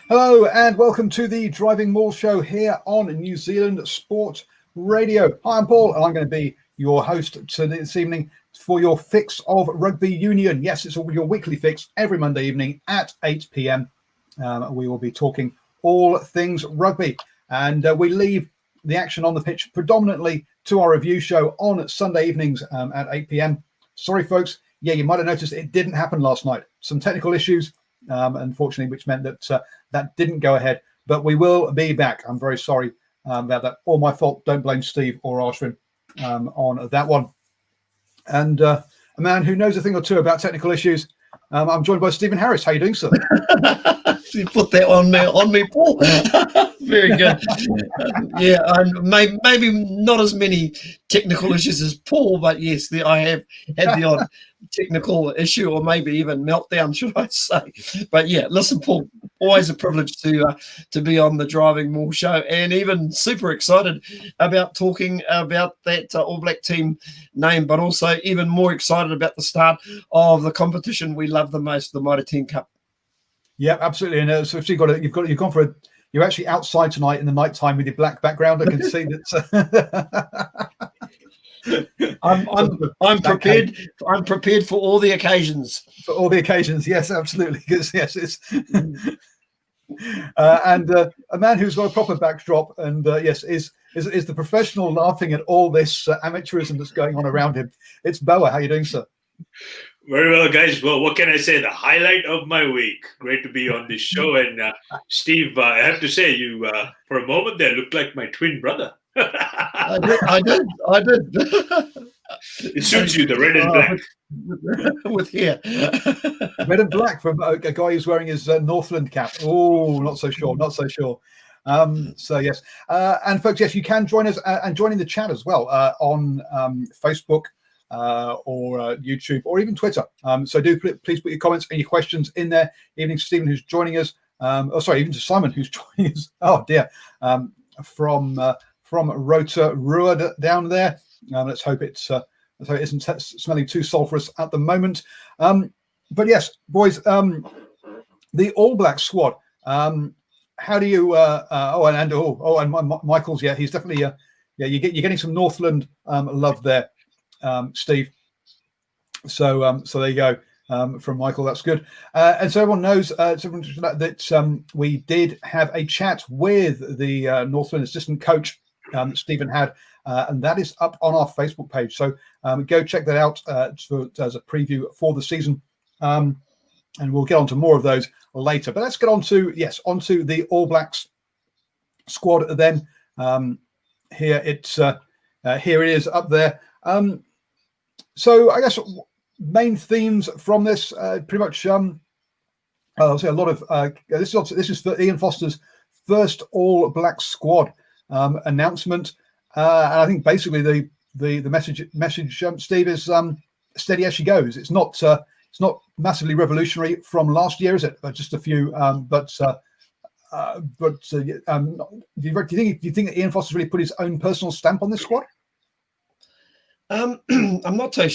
Hello and welcome to the DrivingMaul show here on New Zealand Sport Radio. Hi, I'm Paul and I'm going to be your host this evening for your fix of rugby union. Yes, it's your weekly fix every Monday evening at 8 p.m. We will be talking all things rugby, and we leave the action on the pitch predominantly to our review show on Sunday evenings at 8 p.m. Sorry, folks. Yeah, you might have noticed it didn't happen last night. Some technical issues, unfortunately, which meant that that didn't go ahead. But we will be back. I'm very sorry about that. All my fault. Don't blame Steve or Ashwin on that one. And a man who knows a thing or two about technical issues, I'm joined by Stephen Harris. How are you doing, sir? You put that on me, Paul. Very good. Yeah, maybe not as many technical issues as Paul, but yes, I have had the odd technical issue, or maybe even meltdown, should I say? But yeah, listen, Paul, always a privilege to be on the DrivingMaul show, and even super excited about talking about that All Black team name, but also even more excited about the start of the competition we love the most, the Mitre 10 Cup. Yeah, absolutely. And so you've gone for you're actually outside tonight in the night time with your black background. I can see that. I'm prepared. I'm prepared for all the occasions. For all the occasions, yes, absolutely. Because yes, it's and a man who's got a proper backdrop, and yes, is the professional laughing at all this amateurism that's going on around him. It's Boa. How are you doing, sir? Very well, guys. Well, what can I say? The highlight of my week. Great to be on this show. And Steve, I have to say, you for a moment there looked like my twin brother. I did. It suits you, the red and black. With hair. Red and black from a guy who's wearing his Northland cap. Oh, not so sure. So yes. And folks, yes, you can join us and join in the chat as well on Facebook. Or YouTube or even Twitter. So do please put your comments and your questions in there. Evening to Stephen, who's joining us. Even to Simon, who's joining us. Oh dear, from Rota Ruad down there. Let's hope it isn't smelling too sulphurous at the moment. But yes, boys, the All Black squad. How do you? And Michael's. Yeah, he's definitely. You're getting some Northland love there. Steve. So there you go from Michael. That's good. And so everyone knows that we did have a chat with the Northland assistant coach Stephen had, and that is up on our Facebook page. So go check that out as a preview for the season. And we'll get on to more of those later. But let's get onto the All Blacks squad then. Here it is up there. So I guess main themes from this pretty much. I'll say a lot of this is for Ian Foster's first All Black squad announcement, and I think basically the message Steve is steady as she goes. It's not massively revolutionary from last year, is it? Just a few, do you think that Ian Foster's really put his own personal stamp on this squad? I'm not so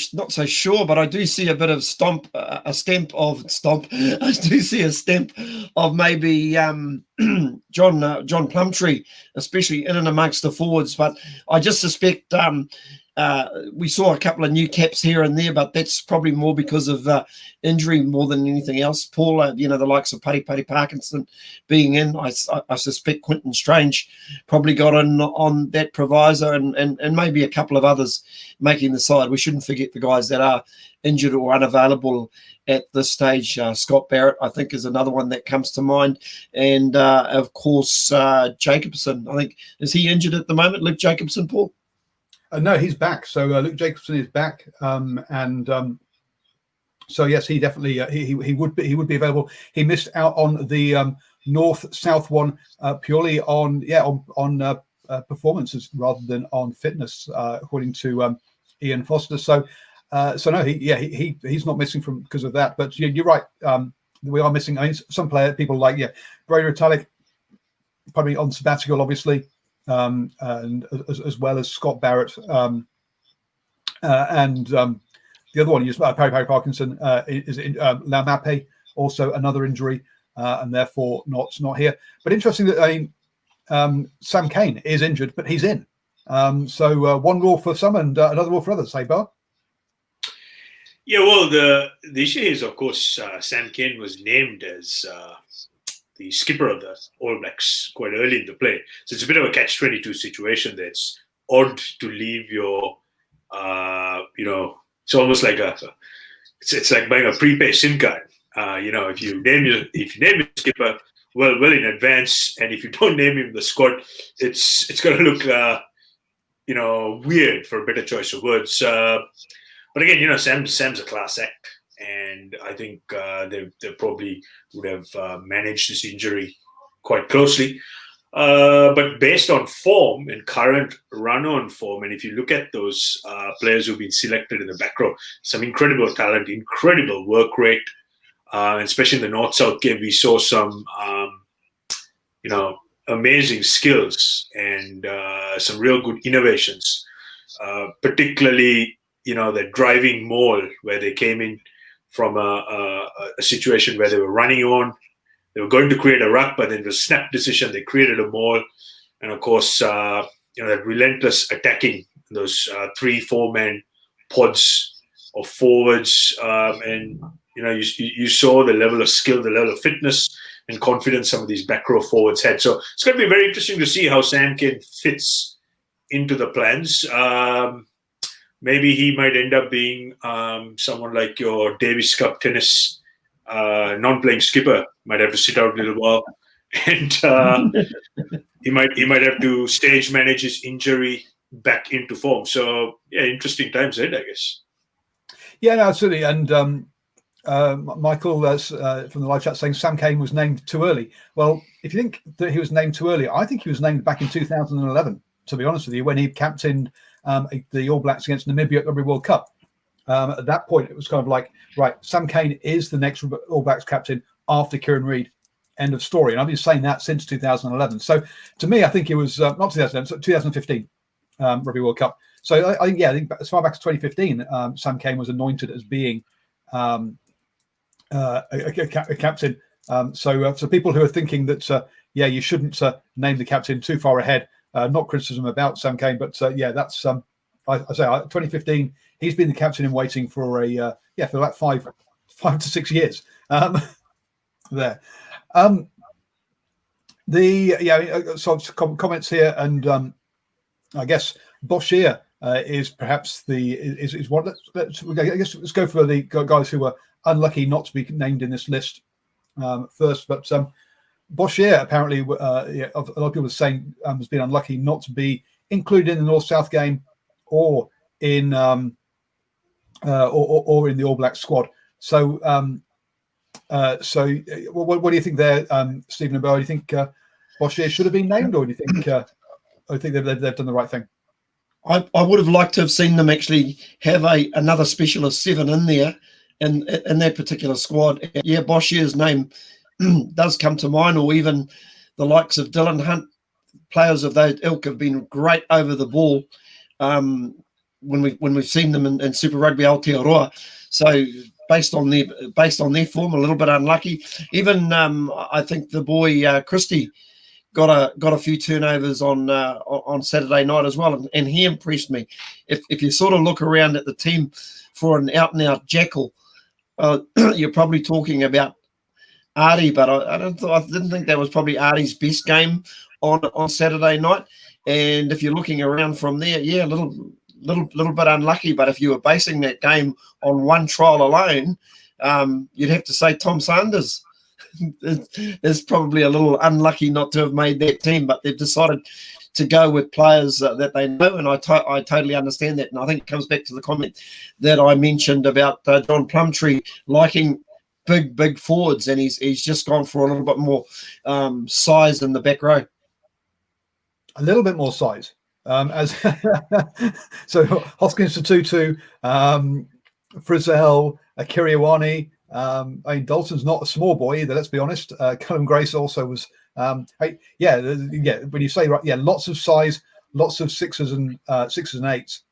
sure, but I do see a bit of a stamp of stomp. I do see a stamp of maybe John Plumtree, especially in and amongst the forwards. But I just suspect we saw a couple of new caps here and there, but that's probably more because of injury more than anything else. Paul, the likes of Paddy Parkinson being in, I suspect Quinton Strange probably got in on that proviso, and maybe a couple of others making the side. We shouldn't forget the guys that are injured or unavailable at this stage. Scott Barrett, I think, is another one that comes to mind. And, of course, Jacobson. I think, is he injured at the moment, Luke Jacobson, Paul? No, he's back. So Luke Jacobson is back, so yes, he definitely he would be available. He missed out on the north-south one purely on performances rather than on fitness, according to Ian Foster. So no, he's not missing because of that. But you're right. We are missing. I mean, some people like Brady Retallick, probably on sabbatical, obviously. And as well as Scott Barrett, and the other one, Paddy Parkinson, is Laumape, also another injury. and therefore not here. But interesting that Sam Cane is injured, but he's in. So one rule for some and another rule for others. Hey, Bar? Yeah, well, the issue is, of course, Sam Cane was named as the skipper of the All Blacks quite early in the play. So it's a bit of a catch-22 situation there. It's odd to leave your, it's almost like it's like buying a prepaid SIM card. If you name your skipper well in advance, and if you don't name him the squad, it's going to look weird, for a better choice of words. But again, Sam's a class act, and I think they probably would have managed this injury quite closely. But based on form and current run-on form, and if you look at those players who've been selected in the back row, some incredible talent, incredible work rate, and especially in the North-South game, we saw some, amazing skills and some real good innovations, particularly, the DrivingMaul, where they came in from a situation where they were running on. They were going to create a ruck, but then it was a snap decision. They created a maul. And of course, that relentless attacking, those 3-4 man pods of forwards. And you saw the level of skill, the level of fitness and confidence some of these back row forwards had. So it's going to be very interesting to see how Sam Cane fits into the plans. Maybe he might end up being someone like your Davis Cup tennis non-playing skipper. Might have to sit out a little while, and he might have to stage manage his injury back into form. So yeah, interesting times ahead, I guess. Yeah, no, absolutely. And Michael from the live chat saying Sam Cane was named too early. Well, if you think that he was named too early, I think he was named back in 2011. To be honest with you, when he captained the All Blacks against Namibia at the Rugby World Cup. At that point, it was kind of like, right, Sam Cane is the next All Blacks captain after Kieran Reid. End of story. And I've been saying that since 2011. So to me, I think it was not 2011, so 2015 Rugby World Cup. So I think as far back as 2015, Sam Cane was anointed as being a captain. So people who are thinking that, you shouldn't name the captain too far ahead, not criticism about Sam Cane, but that's I say 2015. He's been the captain in waiting for for about 5 to 6 years. There. So comments here, and I guess Boshier is perhaps is one. Let's go for the guys who were unlucky not to be named in this list first, but. Boshier apparently, a lot of people are saying has been unlucky not to be included in the North-South game, or in or in the All Black squad. So, what do you think there, Stephen and Boa? Do you think Boshier should have been named, or do you think they've done the right thing? I would have liked to have seen them actually have another specialist 7 in there in that particular squad. Yeah, Boshier's name does come to mind, or even the likes of Dylan Hunt. Players of that ilk have been great over the ball when we've seen them in Super Rugby Aotearoa. So based on their form, a little bit unlucky. Even I think the boy Christie got a few turnovers on Saturday night as well, and he impressed me. If you sort of look around at the team for an out and out jackal, you're probably talking about Artie, but I didn't think that was probably Artie's best game on Saturday night. And if you're looking around from there, a little bit unlucky. But if you were basing that game on one trial alone, you'd have to say Tom Sanders is probably a little unlucky not to have made that team. But they've decided to go with players that they know, and I totally understand that. And I think it comes back to the comment that I mentioned about John Plumtree liking big forwards, and he's just gone for a little bit more size in the back row. A little bit more size, as so Hoskins to Tutu, Frizzell, Kiriwani. I mean, Dalton's not a small boy either. Let's be honest. Callum Grace also was. When you say lots of size, lots of sixes and eights,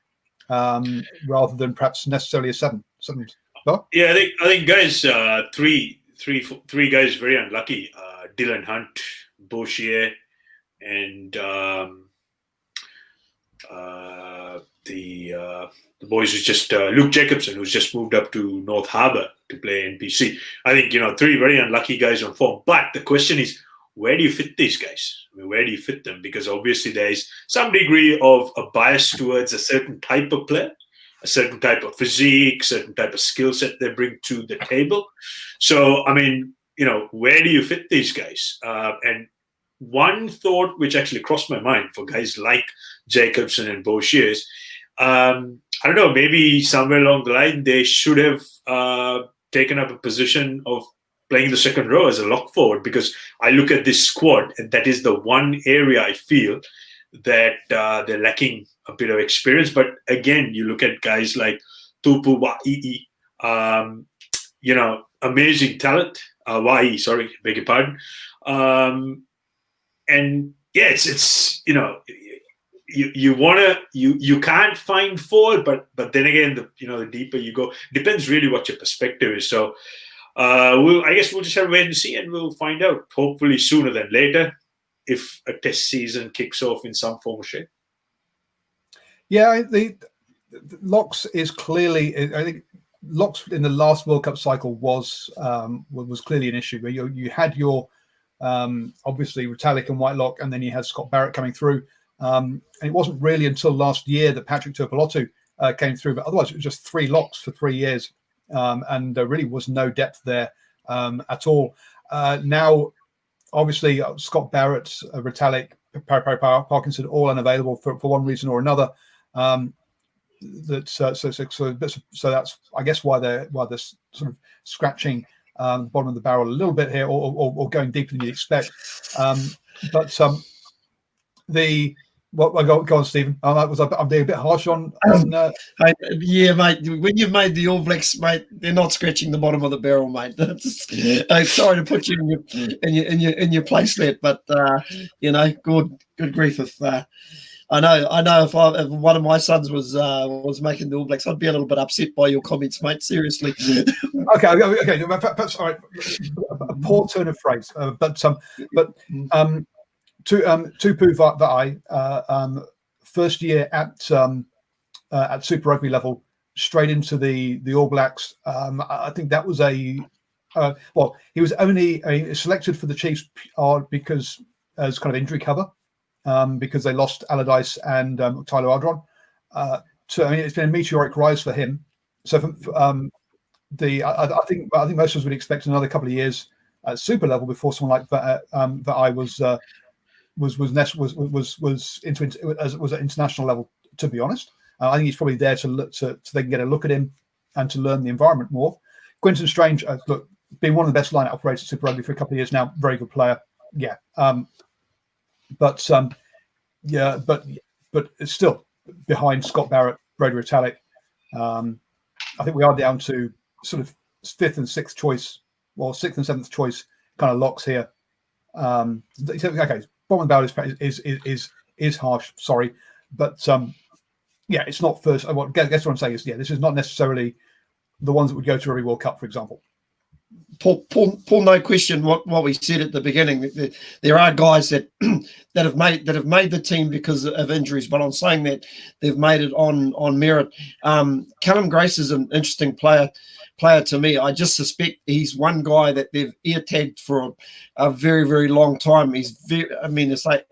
rather than perhaps necessarily a seven. Well? Yeah, I think guys, three three guys very unlucky. Dylan Hunt, Boshier, and the boys who's just Luke Jacobson, who's just moved up to North Harbour to play NPC. I think, three very unlucky guys on form. But the question is, where do you fit these guys? I mean, where do you fit them? Because obviously there is some degree of a bias towards a certain type of player, a certain type of physique, certain type of skill set they bring to the table. So, I mean, where do you fit these guys? And one thought which actually crossed my mind for guys like Jacobson and Boshier is, I don't know, maybe somewhere along the line they should have taken up a position of playing the second row as a lock forward, because I look at this squad and that is the one area I feel that they're lacking a bit of experience. But again, you look at guys like Tupu Wa'i, amazing talent. Wa'i, sorry, beg your pardon. And yeah, it's you can't find fault, but then again, the deeper you go, depends really what your perspective is. So I guess we'll just have to wait and see, and we'll find out hopefully sooner than later if a test season kicks off in some form or shape. Yeah, the locks is clearly, I think locks in the last World Cup cycle was clearly an issue, where you had your obviously Retallick and Whitelock, and then you had Scott Barrett coming through. And it wasn't really until last year that Patrick Tuipulotu came through, but otherwise it was just three locks for 3 years, and there really was no depth there at all. Now, obviously, Scott Barrett, Retallick, Parkinson, all unavailable for one reason or another. So that's, I guess, why they're sort of scratching the bottom of the barrel a little bit here, or going deeper than you expect. Go on, Stephen. I'm being a bit harsh on. Yeah, mate. When you've made the All Blacks, mate, they're not scratching the bottom of the barrel, mate. I'm sorry to put you in your place there, but good grief. If I know if one of my sons was making the All Blacks, I'd be a little bit upset by your comments, mate. Seriously. Okay. Perhaps, all right. A poor turn of phrase, Tupu Va'i, first year at Super Rugby level, straight into the All Blacks. I think that was he was only selected for the Chiefs because as kind of injury cover, because they lost Allardyce and Tyler Ardron. It's been a meteoric rise for him. So I think most of us would expect another couple of years at Super level before someone like Va'i was at international level. To be honest, I think he's probably there to look so they can get a look at him and to learn the environment more. Quinton Strange, look, been one of the best line-out operators at Super Rugby for a couple of years now. Very good player, yeah. But it's still behind Scott Barrett, Brody Retallick. I think we are down to sort of 5th and 6th choice, or 6th and 7th choice kind of locks here. Okay, bottom of the barrel is harsh. Sorry, but it's not first. I guess what I'm saying is, this is not necessarily the ones that would go to every World Cup, for example. Paul, no question what we said at the beginning. There are guys that have made the team because of injuries, but on saying that, they've made it on merit. Callum Grace is an interesting player to me. I just suspect he's one guy that they've ear tagged for a very, very long time. He's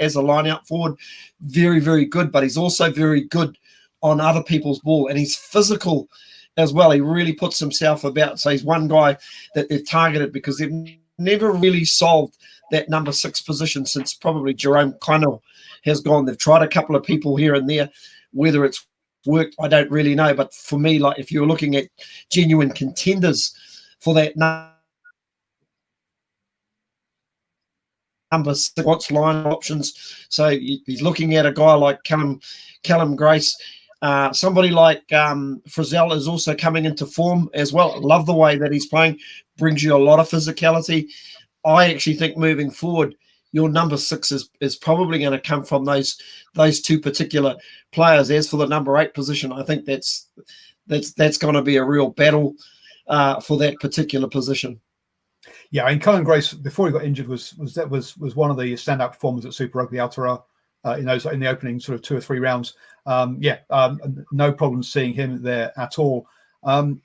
as a line-out forward, very, very good, but he's also very good on other people's ball, and he's physical as well. He really puts himself about. So he's one guy that they've targeted because they've never really solved that number 6 position since probably Jerome Connell has gone. They've tried a couple of people here and there. Whether it's worked, I don't really know. But for me, like, if you're looking at genuine contenders for that number 6, what's line options? So he's looking at a guy like Callum Grace. Somebody like Frizzell is also coming into form as well. I love the way that he's playing, brings you a lot of physicality. I actually think moving forward, your number 6 is probably going to come from those 2 particular players. As for the number 8 position, I think that's going to be a real battle for that particular position. Yeah, I mean, Cullen Grace before he got injured was one of the standout performers at Super Rugby Aotearoa in the opening sort of 2 or 3 rounds. No problem seeing him there at all. But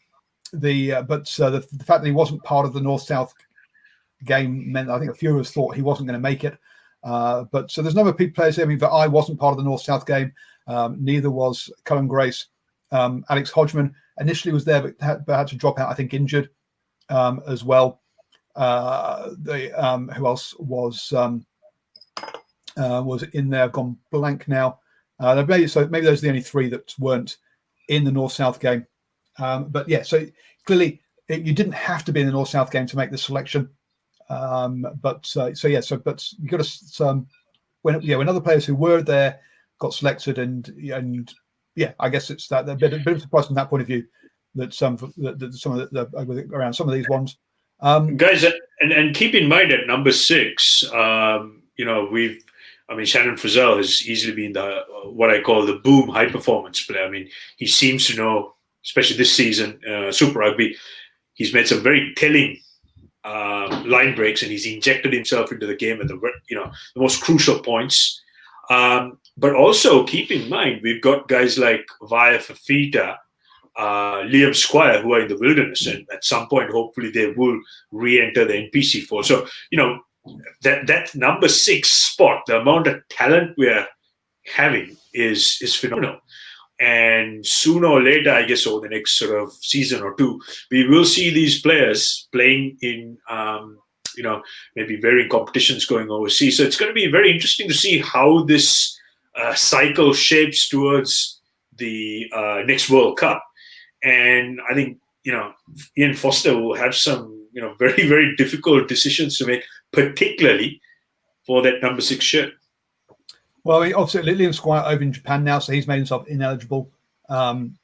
the fact that he wasn't part of the North-South game meant I think a few of us thought he wasn't going to make it. But so there's a number of players here. I mean, that I wasn't part of the North-South game. Neither was Cullen Grace. Alex Hodgman initially was there, but had to drop out, I think, injured as well. Who else was in there? I've gone blank now. Maybe those are the only 3 that weren't in the North-South game. But yeah, so clearly you didn't have to be in the North-South game to make the selection. But you got to when other players who were there got selected, and I guess it's that a bit of surprise from that point of view that some of the around some of these ones. Guys, and keep in mind at number 6, Shannon Frizzell has easily been what I call the boom high performance player. I mean, he seems to know, especially this season, Super Rugby, he's made some very telling line breaks, and he's injected himself into the game at the most crucial points. But also keep in mind, we've got guys like Vaya Fafita, Liam Squire, who are in the wilderness, and at some point, hopefully, they will re-enter the NPC4. So, that number 6 spot, the amount of talent we're having is phenomenal. And sooner or later, I guess, over the next sort of season or 2, we will see these players playing in, maybe varying competitions going overseas. So it's going to be very interesting to see how this cycle shapes towards the next World Cup. And I think, Ian Foster will have some, very, very difficult decisions to make, particularly for that number 6 shirt. Well, obviously, Liam Squire over in Japan now, so he's made himself ineligible. And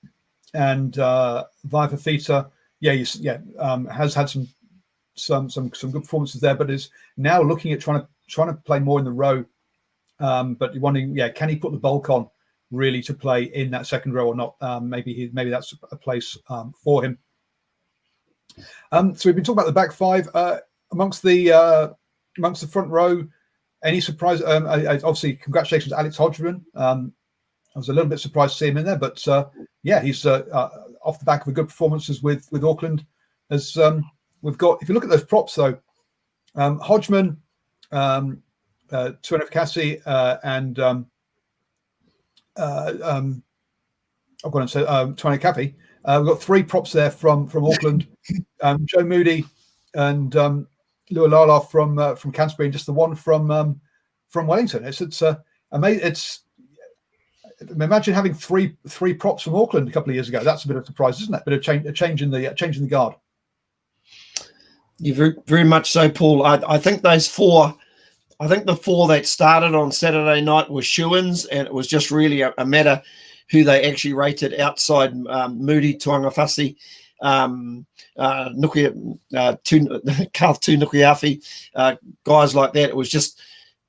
Vaya Fafita, has had some good performances there, but is now looking at trying to play more in the row. But you're wondering, can he put the bulk on really to play in that second row or not? Maybe that's a place for him. So we've been talking about the back 5 amongst the front row. Any surprise? Obviously, congratulations to Alex Hodgman. I was a little bit surprised to see him in there, but he's off the back of a good performances with Auckland. As we've got, if you look at those props though, Hodgman, Tuanef Cassie, and I've got to say Tuanef Caffey. We've got 3 props there from Auckland. Joe Moody and Lualala from Canterbury, and just the one from Wellington. It's amazing. It's imagine having three props from Auckland a couple of years ago. That's a bit of a surprise, isn't it? A change in the guard. Yeah, very, very much so, Paul. I think those 4. I think the 4 that started on Saturday night were shoo-ins, and it was just really a matter who they actually rated outside Moody, Tuangafasi, Karl Nukuiafi, guys like that. It was just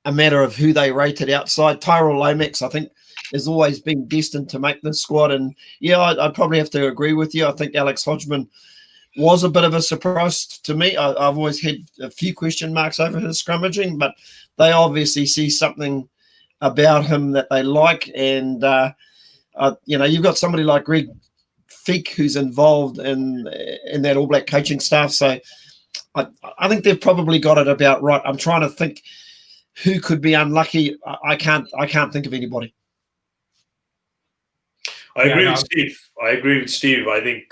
a matter of who they rated outside. Tyrell Lomax, I think, has always been destined to make this squad. And I'd probably have to agree with you. I think Alex Hodgman was a bit of a surprise to me. I've always had a few question marks over his scrummaging, but they obviously see something about him that they like. And, you've got somebody like Greg Feek who's involved in that All Black coaching staff. So I think they've probably got it about right. I'm trying to think who could be unlucky. I can't think of anybody. I agree with Steve. I think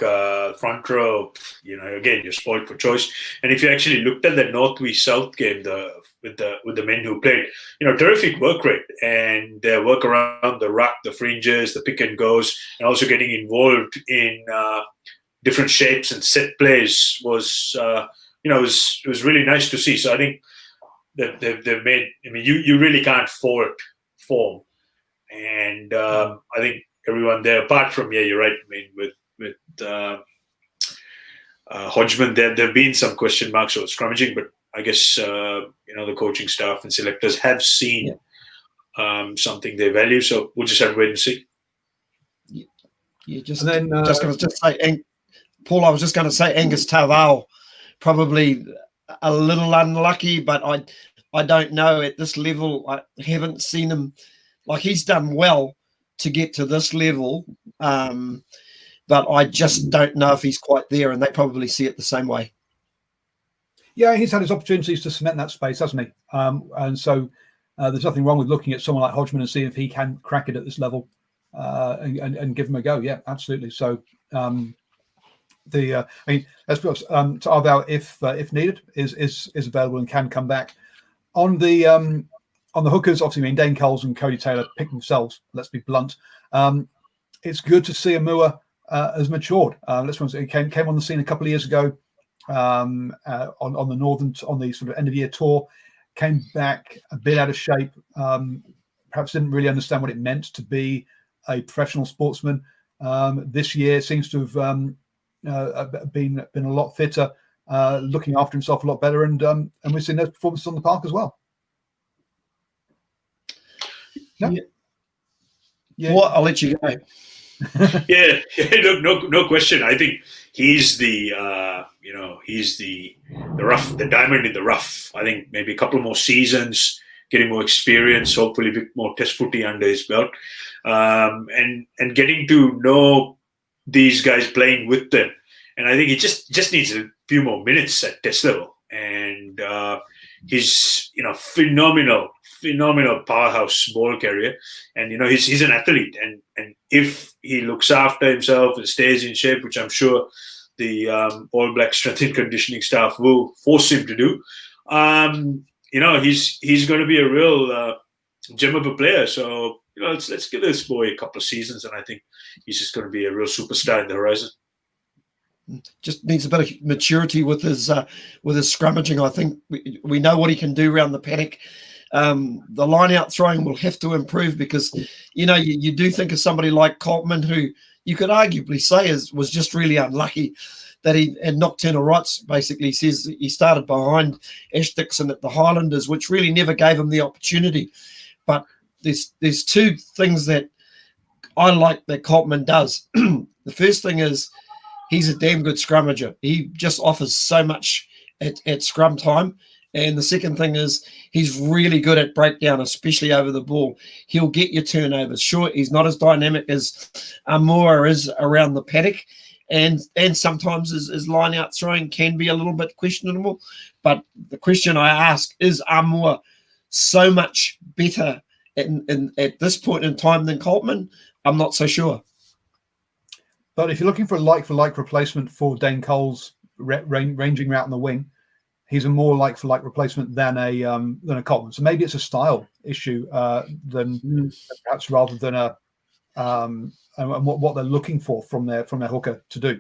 front row, again, you're spoiled for choice. And if you actually looked at the North-South game, with the men who played, terrific work rate, and their work around the ruck, the fringes, the pick and goes, and also getting involved in different shapes and set plays was, it was really nice to see. So I think they've made. I mean, you really can't fault form, and I think everyone there, apart from you're right. I mean, with Hodgman, there have been some question marks over scrummaging, but I guess the coaching staff and selectors have seen something they value. So we'll just have to wait and see. Yeah, just going to say, Paul. I was just going to say Angus Tavao, probably a little unlucky, but I don't know at this level. I haven't seen him, like, he's done well to get to this level, but I just don't know if he's quite there, and they probably see it the same way. Yeah, he's had his opportunities to cement that space, hasn't he? And so there's nothing wrong with looking at someone like Hodgman and seeing if he can crack it at this level and give him a go. Yeah, absolutely. So I mean, let's be honest, Tarbow, if needed, is available and can come back. On the hookers, obviously, I mean, Dane Coles and Cody Taylor pick themselves. Let's be blunt. It's good to see Amua has matured. Let's be honest, he came on the scene a couple of years ago on the sort of end of year tour. Came back a bit out of shape. Perhaps didn't really understand what it meant to be a professional sportsman. This year seems to have been a lot fitter, looking after himself a lot better, and we've seen those performances on the park as well. No? Yeah. Well, I'll let you go. Yeah, no question. I think he's the the diamond in the rough. I think maybe a couple more seasons, getting more experience, hopefully a bit more test footy under his belt, and getting to know these guys, playing with them. And I think he just needs a few more minutes at test level. And he's phenomenal powerhouse ball carrier, and he's an athlete, and if he looks after himself and stays in shape, which I'm sure the All Black strength and conditioning staff will force him to do, he's going to be a real gem of a player. So let's give this boy a couple of seasons, and I think he's just going to be a real superstar in the horizon. Just needs a bit of maturity with his scrummaging. I think we know what he can do around the paddock. The line out throwing will have to improve, because you do think of somebody like Coltman, who you could arguably say was just really unlucky that he had nocturnal rights. Basically, he says he started behind Ash Dixon at the Highlanders, which really never gave him the opportunity. But there's two things that I like that Coltman does. The first thing is he's a damn good scrummager. He just offers so much at scrum time. And the second thing is he's really good at breakdown, especially over the ball. He'll get your turnovers. Sure, he's not as dynamic as Amua is around the paddock, and sometimes his line out throwing can be a little bit questionable. But the question I ask, is Amua so much better at this point in time than Coltman? I'm not so sure. But if you're looking for a like-for-like replacement for Dane Coles ranging route on the wing, he's a more like-for-like replacement than a Coltman. So maybe it's a style issue than perhaps rather than what they're looking for from their hooker to do.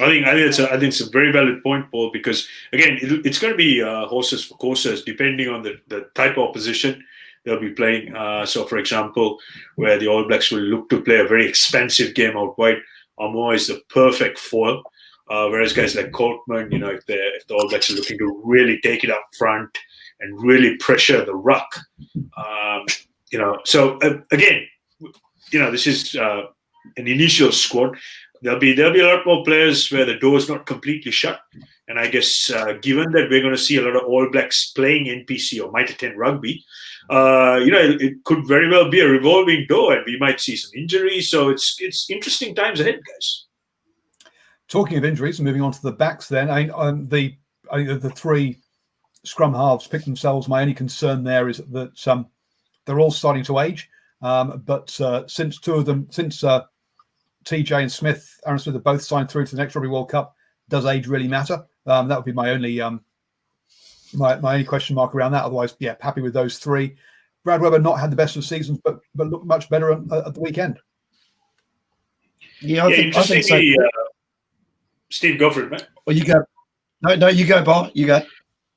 I think it's a very valid point, Paul, because again it's going to be horses for courses depending on the type of opposition they'll be playing. So, for example, where the All Blacks will look to play a very expensive game out wide, Amua is the perfect foil. Whereas guys like Coltman, if the All Blacks are looking to really take it up front and really pressure the ruck, So again, this is an initial squad. There'll be a lot more players where the door is not completely shut. And I guess given that we're going to see a lot of All Blacks playing NPC or Mitre 10 rugby, it could very well be a revolving door, and we might see some injuries. So it's interesting times ahead, guys. Talking of injuries, moving on to the backs then, the three scrum halves pick themselves. My only concern there is that they're all starting to age. But since TJ and Aaron Smith have both signed through to the next Rugby World Cup, does age really matter? That would be my only my only question mark around that. Otherwise, yeah, happy with those three. Brad Weber not had the best of seasons, but looked much better at the weekend. Yeah, I think so. Steve, go for it, man. Well, you go. No, you go, Bob. You go.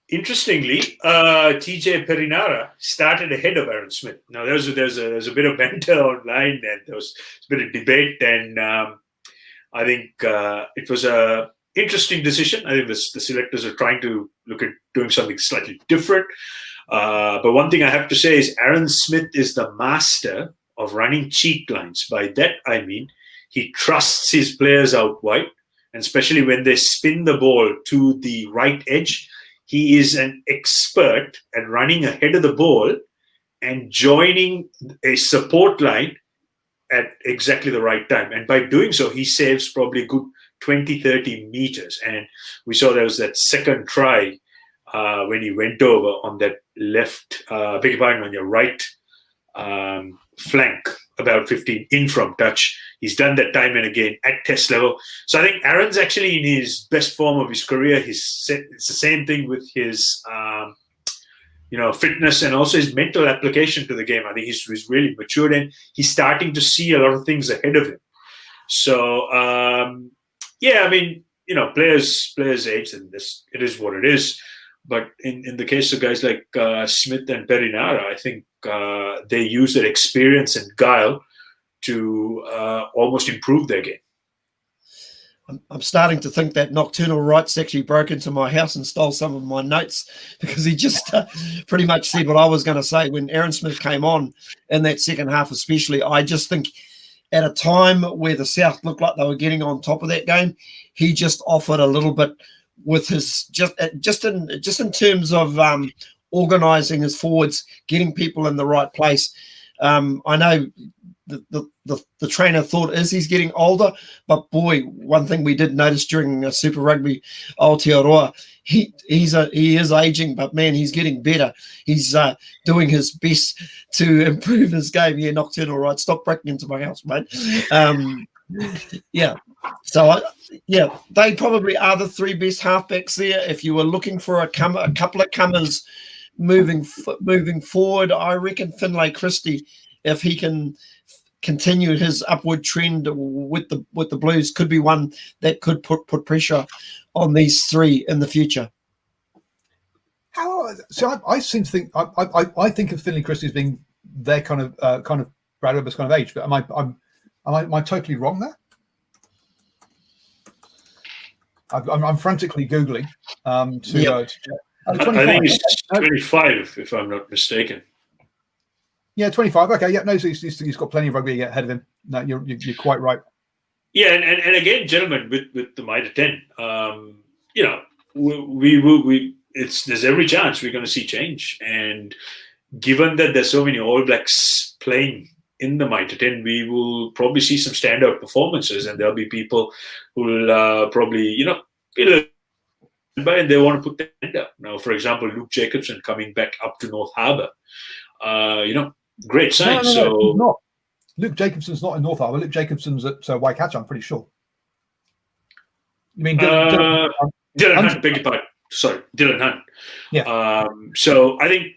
Interestingly, TJ Perinara started ahead of Aaron Smith. Now, there's a bit of banter online, and there was a bit of debate, and I think it was a interesting decision. I think the selectors are trying to look at doing something slightly different. But one thing I have to say is Aaron Smith is the master of running cheat lines. By that, I mean he trusts his players out wide and especially when they spin the ball to the right edge, he is an expert at running ahead of the ball and joining a support line at exactly the right time. And by doing so, he saves probably a good 20, 30 meters. And we saw there was that second try when he went over on that left, beg your pardon, on your right flank, about 15 in from touch. He's done that time and again at test level. So I think Aaron's actually in his best form of his career. It's the same thing with his fitness and also his mental application to the game. I think he's really matured and he's starting to see a lot of things ahead of him. So players age, and this it is what it is. But in the case of guys like Smith and Perinara, I think they use their experience and guile to almost improve their game. I'm starting to think that Nocturnal Rights actually broke into my house and stole some of my notes, because he just pretty much said what I was going to say. When Aaron Smith came on in that second half especially, I just think at a time where the South looked like they were getting on top of that game, he just offered a little bit with his just in terms of organising his forwards, getting people in the right place. I know the trainer thought he's getting older, but boy, one thing we did notice during Super Rugby Aotearoa, he is aging, but man, he's getting better. He's doing his best to improve his game. Yeah, Nocturnal Rights, stop breaking into my house, mate. Yeah. So, they probably are the three best halfbacks there. If you were looking for a couple of comers moving forward, I reckon Finlay Christie, if he can continue his upward trend with the Blues, could be one that could put pressure on these three in the future. I seem to think I think of Finlay Christie as being their kind of Brad Weber's kind of age, but am I totally wrong there? I'm frantically googling to check. I think he's 25, if I'm not mistaken. Yeah, 25. Okay, yeah, no, so he's got plenty of rugby ahead of him. No, you're quite right. Yeah, and again, gentlemen, with the Mitre 10, there's every chance we're going to see change. And given that there's so many All Blacks playing in the Mitre 10, we will probably see some standout performances, and there'll be people who will probably, be a little by, and they want to put their hand up. Now, for example, Luke Jacobson coming back up to North Harbour, great sign. No, Luke Jacobson's not in North Harbour. Luke Jacobson's at Waikato, I'm pretty sure. You mean Dylan Hunt? Beg your pardon. Sorry, Dylan Hunt. Yeah. So I think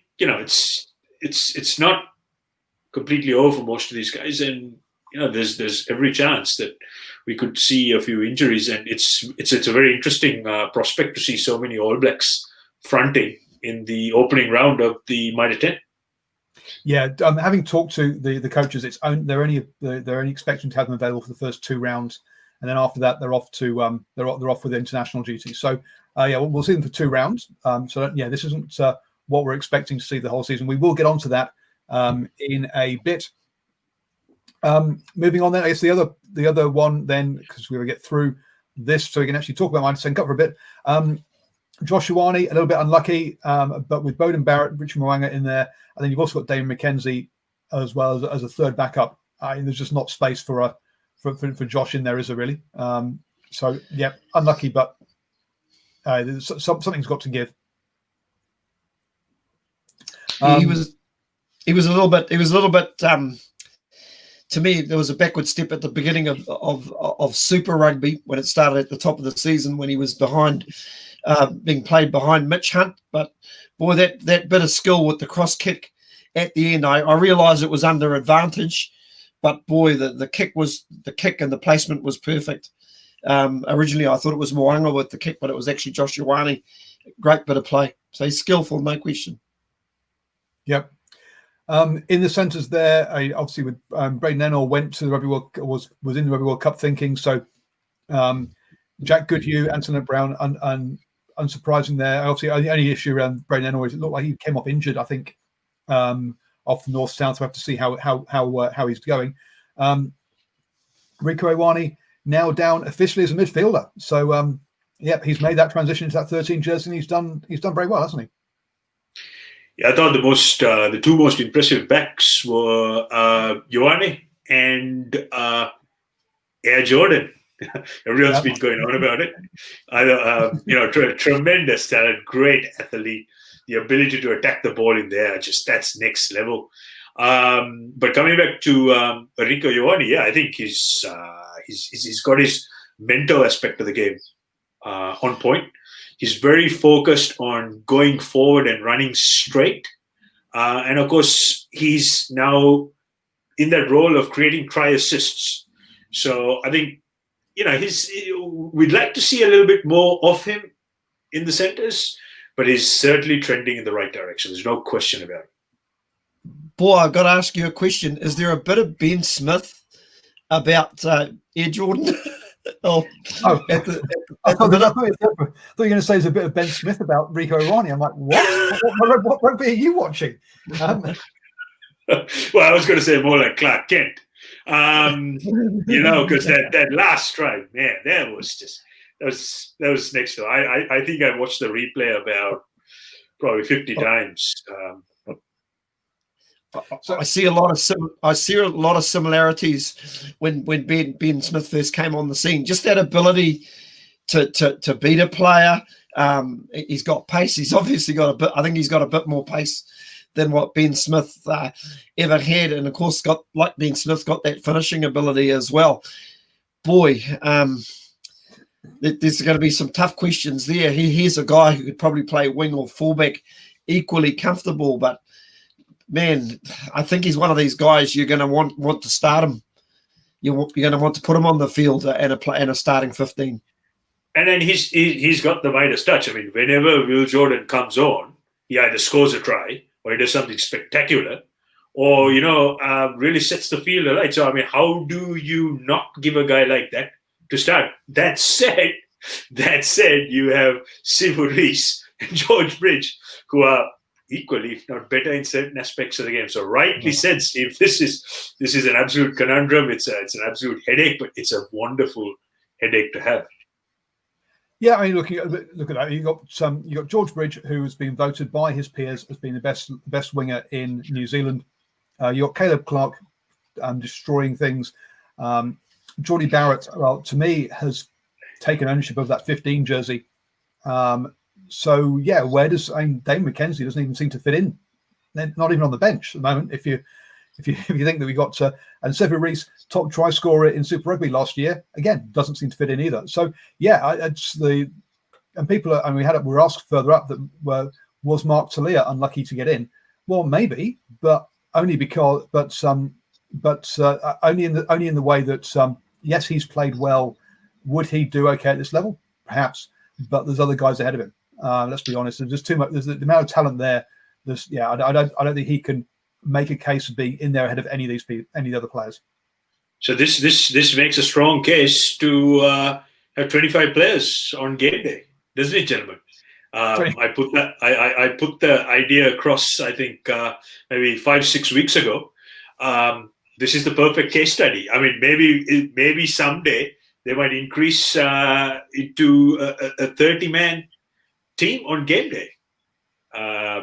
it's not completely over for most of these guys, and there's every chance that we could see a few injuries, and it's a very interesting prospect to see so many All Blacks fronting in the opening round of the Mitre 10. Yeah, having talked to the coaches, they're only expecting to have them available for the first two rounds, and then after that they're off to they're off with international duties. So we'll see them for two rounds. This isn't what we're expecting to see the whole season. We will get onto that in a bit. Moving on then, I guess the other one then, because we will get through this so we can actually talk about Mitre 10 Cup for a bit. Josh Ioane, a little bit unlucky, but with Bowden Barrett, Richard Mo'unga in there, and then you've also got Damon McKenzie as well as a third backup. There's just not space for Josh in there, is there really? Unlucky, but something's got to give. He was a little bit. To me, there was a backward step at the beginning of Super Rugby when it started at the top of the season, when he was being played behind Mitch Hunt. But boy, that bit of skill with the cross kick at the end, I realised it was under advantage, but boy, the kick and the placement was perfect. Originally, I thought it was Mo'unga with the kick, but it was actually Josh Ioane. Great bit of play. So he's skillful, no question. Yep. In the centres there, obviously with Braden Ennor went to the Rugby World, was in the Rugby World Cup thinking. So Jack Goodhue, Anthony Brown, unsurprising there. Obviously, the only issue around Braden Ennor is it looked like he came off injured. I think off the north-south. We have to see how he's going. Rieko Ioane, now down officially as a midfielder. So he's made that transition to that 13 jersey, and he's done very well, hasn't he? Yeah, I thought the two most impressive backs were Ioane and Air Jordan. Everyone's been going on about it. Tremendous talent, great athlete. The ability to attack the ball in there, that's next level. But coming back to Rico Ioane, I think he's got his mental aspect of the game on point. He's very focused on going forward and running straight. And of course, he's now in that role of creating try assists. So I think, we'd like to see a little bit more of him in the centres, but he's certainly trending in the right direction. There's no question about it. Boy, I've got to ask you a question. Is there a bit of Ben Smith about Air Jordan? I thought you were going to say there's a bit of Ben Smith about Rico Ioane. I'm like, what rugby are you watching? Well, I was going to say more like Clark Kent, because that last strike, man, that was next to. I think I watched the replay about probably 50 times. So I see a lot of similarities when Ben Smith first came on the scene. Just that ability to beat a player. He's got pace. He's obviously got a bit. I think he's got a bit more pace than what Ben Smith ever had, and of course, like Ben Smith, got that finishing ability as well. Boy, there's going to be some tough questions there. He's a guy who could probably play wing or fullback equally comfortable, but man, I think he's one of these guys you're going to want to start him. You're going to want to put him on the field and a starting 15. And then he's got the Mitre touch. I mean, whenever Will Jordan comes on, he either scores a try or he does something spectacular, or really sets the field alight. So I mean, how do you not give a guy like that to start? That said, you have Sifu Rees and George Bridge, who are equally, if not better, in certain aspects of the game. So rightly said, Steve, this is an absolute conundrum. It's an absolute headache, but it's a wonderful headache to have. Yeah, I mean, look at that. You got George Bridge, who has been voted by his peers as being the best winger in New Zealand. You got Caleb Clark destroying things. Geordie Barrett, well, to me, has taken ownership of that 15 jersey. So yeah, where does Dane McKenzie doesn't even seem to fit in? Not even on the bench at the moment. If you think that we got and Sifu Rees, top try scorer in Super Rugby last year, again doesn't seem to fit in either. So yeah, we were asked further up that was Mark Talia unlucky to get in? Well, maybe, but only because only in the way that yes, he's played well. Would he do okay at this level? Perhaps, but there's other guys ahead of him. Let's be honest. There's just too much. There's the amount of talent there. I don't think he can make a case of being in there ahead of any of these people, any of the other players. So this makes a strong case to have 25 players on game day, doesn't it, gentlemen? I put the idea across, I think, maybe 5-6 weeks ago. This is the perfect case study. I mean, maybe someday they might increase it to a 30-man team on game day.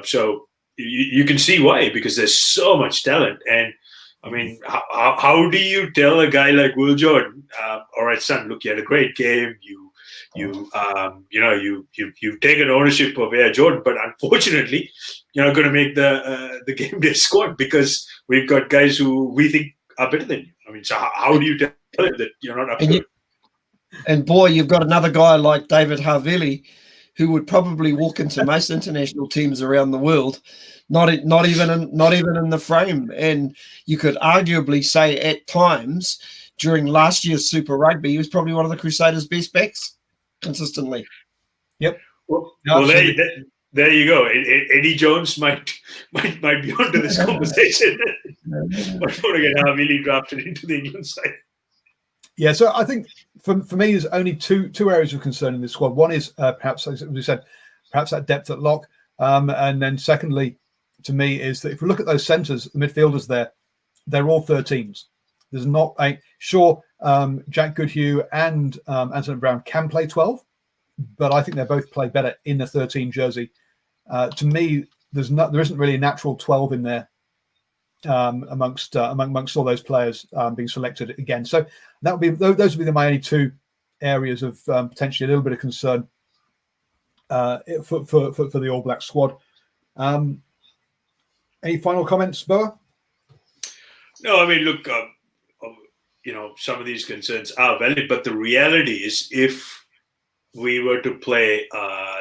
So you can see why, because there's so much talent. And I mean, how do you tell a guy like Will Jordan, all right, son, look, you had a great game. You've taken ownership of Air Jordan, but unfortunately, you're not going to make the game day squad because we've got guys who we think are better than you. I mean, so how do you tell him that you're not up to it? And boy, you've got another guy like David Havili, who would probably walk into most international teams around the world, not even in the frame. And you could arguably say at times during last year's Super Rugby, he was probably one of the Crusaders' best backs consistently. Yep. Well, there you go. Eddie Jones might be onto this conversation. Might want to get Havili drafted into the England side. Yeah, so I think for me, there's only two areas of concern in this squad. One is perhaps, as we said, perhaps that depth at lock, and then secondly, to me, is that if we look at those centres, the midfielders there, they're all 13s. There's not Jack Goodhue and Anthony Brown can play 12, but I think they both play better in the 13 jersey. To me, there isn't really a natural 12 in there amongst all those players being selected again. So that would be those would be my only two areas of potentially a little bit of concern for the All Black squad. Any final comments, Boa? No, I mean, look, some of these concerns are valid, but the reality is, if we were to play,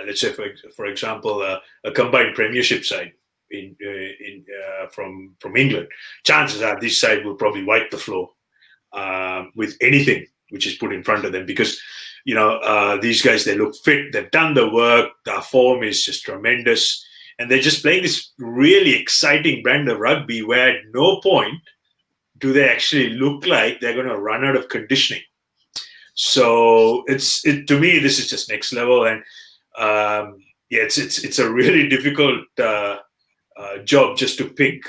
let's say, for example, a combined Premiership side from England, chances are this side will probably wipe the floor with anything which is put in front of them, because these guys, they look fit, they've done the work, their form is just tremendous, and they're just playing this really exciting brand of rugby where at no point do they actually look like they're going to run out of conditioning. So to me, this is just next level, and it's a really difficult job just to pick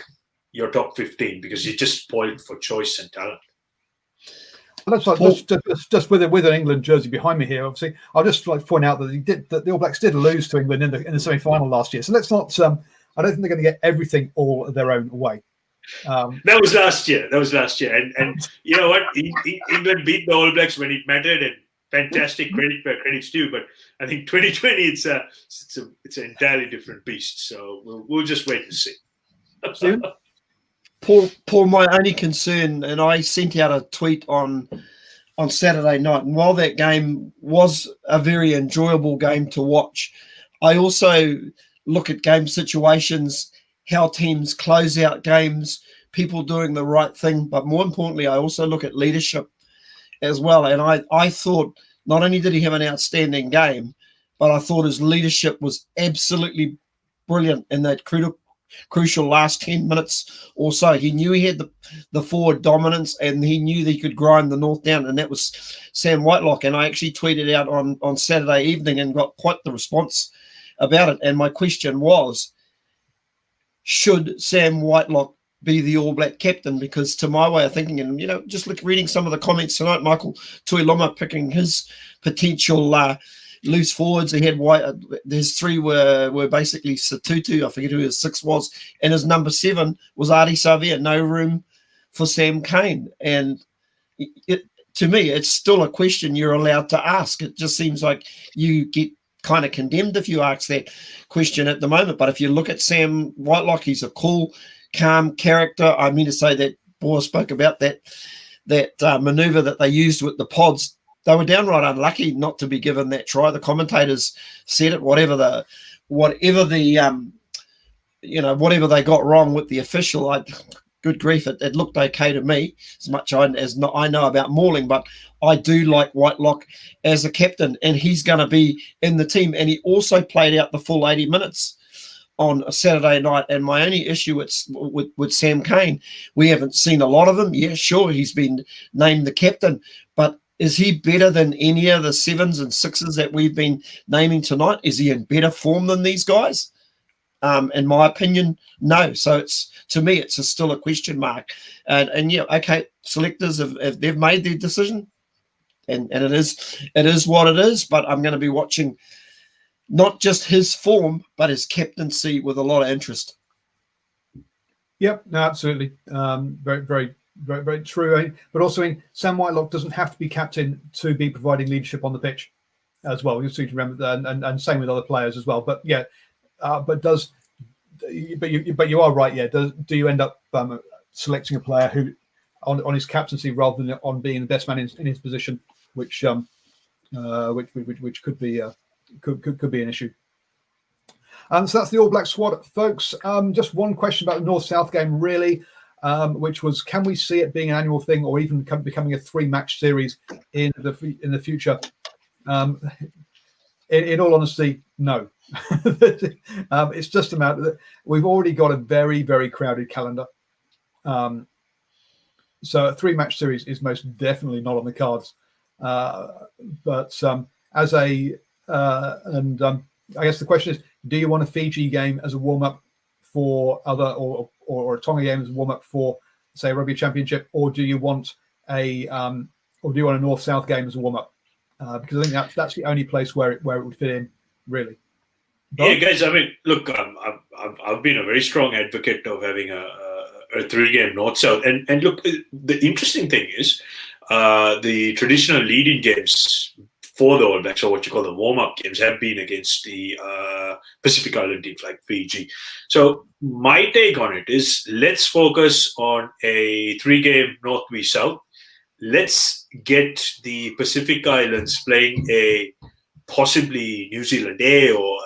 your top 15, because you're just spoiled for choice and talent. Well, just with an England jersey behind me here, obviously, I'll just point out that the All Blacks did lose to England in the semi-final last year. So let's not. I don't think they're going to get everything all their own way. That was last year. And you know what? England beat the All Blacks when it mattered, and fantastic credit where credit's due. But I think 2020, it's an entirely different beast. So we'll just wait and see. Paul, my only concern, and I sent out a tweet on Saturday night, and while that game was a very enjoyable game to watch, I also look at game situations, how teams close out games, people doing the right thing, but more importantly, I also look at leadership as well. And I thought not only did he have an outstanding game, but I thought his leadership was absolutely brilliant in that crucial last 10 minutes or so. He knew he had the forward dominance, and he knew that he could grind the North down, and that was Sam Whitelock. And I actually tweeted out on Saturday evening and got quite the response about it. And my question was, should Sam Whitelock be the All Black captain? Because to my way of thinking, and just reading some of the comments tonight, Michael Tuiloma picking his potential loose forwards. He had there's three were basically Satutu, I forget who his 6 was, and his number 7 was Ardie Savea. No room for Sam Cane. And to me, it's still a question you're allowed to ask. It just seems like you get kind of condemned if you ask that question at the moment. But if you look at Sam Whitelock, he's a cool, calm character. I mean to say that Boa spoke about that maneuver that they used with the pods. They were downright unlucky not to be given that try. The commentators said it. Whatever they got wrong with the official, good grief, it looked okay to me. As much as I know about mauling, but I do like Whitelock as a captain, and he's going to be in the team. And he also played out the full 80 minutes on a Saturday night. And my only issue with Sam Cane, we haven't seen a lot of him. Yeah, sure, he's been named the captain, but is he better than any of the 7s and 6s that we've been naming tonight? Is he in better form than these guys? In my opinion, no. So to me, it's still a question mark. And yeah, okay, selectors they've made their decision, and it is what it is. But I'm going to be watching not just his form, but his captaincy with a lot of interest. Yep, no, absolutely. Very, very, very, very true. But also, Sam Whitelock doesn't have to be captain to be providing leadership on the pitch as well. You need to remember that, and same with other players as well. But yeah, but you are right. Yeah, do you end up selecting a player who on his captaincy rather than on being the best man in his position, which could be could be an issue. So that's the All Black squad, folks. Just one question about the North-South game, really, which was, can we see it being an annual thing or even becoming a 3-match series in the future? In all honesty, no. It's just a matter that we've already got a very, very crowded calendar. So a 3-match series is most definitely not on the cards. But as a I guess the question is, do you want a Fiji game as a warm-up for other, or a Tonga game as a warm-up for, say, a Rugby Championship, or do you want a or do you want a North-South game as a warm-up? Because I think that's the only place where it would fit in, really. Yeah, guys. I mean, look, I've been a very strong advocate of having a 3-game North-South, and look, the interesting thing is the traditional lead-in games for the All Blacks, or what you call the warm-up games, have been against the Pacific Island teams like Fiji. So my take on it is, let's focus on a 3-game North v South. Let's get the Pacific Islands playing a possibly New Zealand A or